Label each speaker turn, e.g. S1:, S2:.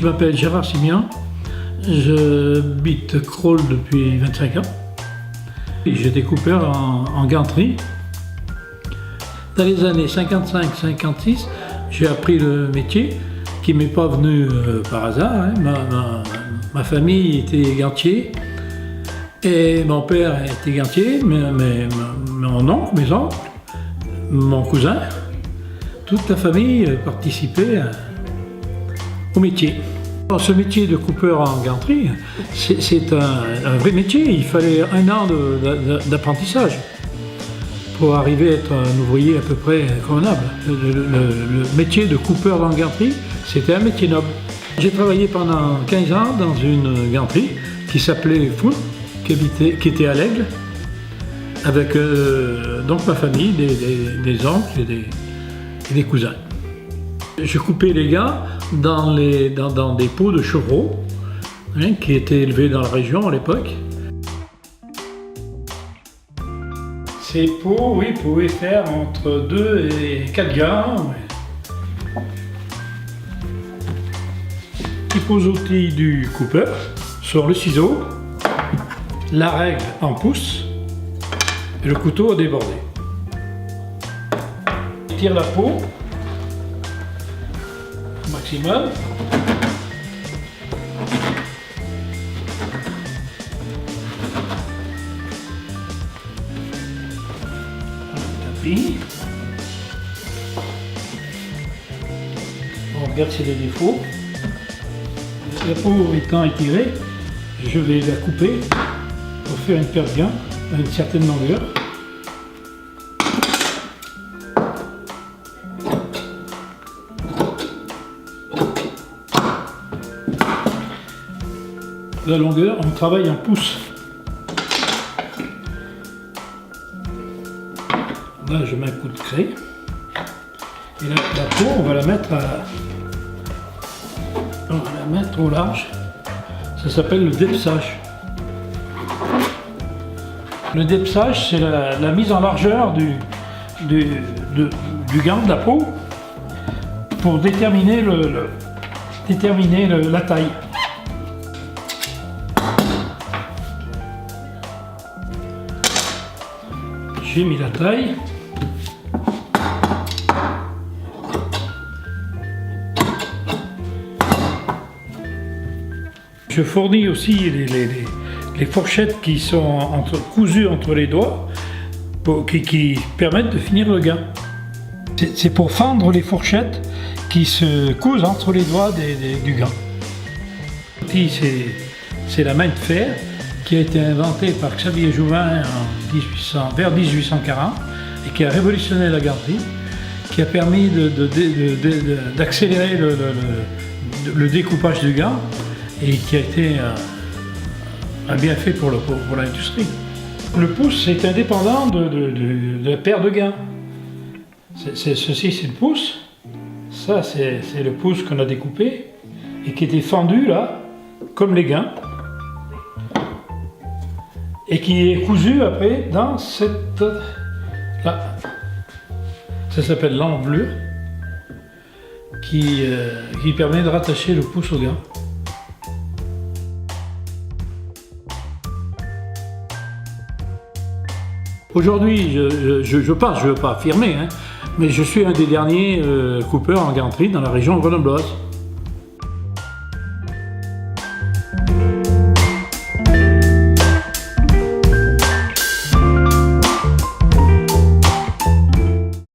S1: Je m'appelle Gérard Simian, j'habite Crolles depuis 25 ans. J'étais coupeur en ganterie. Dans les années 55-56, j'ai appris le métier qui ne m'est pas venu par hasard. Hein. Ma famille était gantier et mon père était gantier, mon oncle, mes oncles, mon cousin, toute la famille participait au métier. Alors, ce métier de coupeur en ganterie, c'est un vrai métier. Il fallait 1 an d'apprentissage pour arriver à être un ouvrier à peu près convenable. Le métier de coupeur en ganterie, c'était un métier noble. J'ai travaillé pendant 15 ans dans une ganterie qui s'appelait Foun, qui était à l'Aigle, avec donc ma famille, des oncles et des cousins. Je coupais les gants dans des pots de chevreau, hein, qui étaient élevés dans la région à l'époque. Ces pots, oui, pouvaient faire entre 2 et 4 gants. Les outils du coupeur sont le ciseau, la règle en pouce et le couteau à déborder. Il tire la peau au maximum. Tapis. On regarde s'il y a des défauts. La peau étant étirée, je vais la couper pour faire une paire de gants à une certaine longueur. La longueur, on travaille en pouces. Là, je mets un coup de craie. Et la peau, on va la mettre au large. Ça s'appelle le dépsage. Le dépsage, c'est la mise en largeur du gant, de la peau, pour déterminer la taille. J'ai mis la taille. Je fournis aussi les fourchettes qui sont cousues entre les doigts, qui permettent de finir le gant. C'est pour fendre les fourchettes qui se cousent entre les doigts du gant. C'est la main de fer qui a été inventée par Xavier Jouvin vers 1840 et qui a révolutionné la ganterie, qui a permis d'accélérer le découpage du gant et qui a été un bienfait pour l'industrie. Le pouce est indépendant de la paire de gants. Ceci, c'est le pouce. Ça, c'est le pouce qu'on a découpé et qui était fendu là, comme les gants, et qui est cousu après dans cette là. Ça s'appelle l'envelure, qui permet de rattacher le pouce au gant. Aujourd'hui, je pense, je ne veux pas affirmer, hein, mais je suis un des derniers coupeurs en ganterie dans la région grenobloise.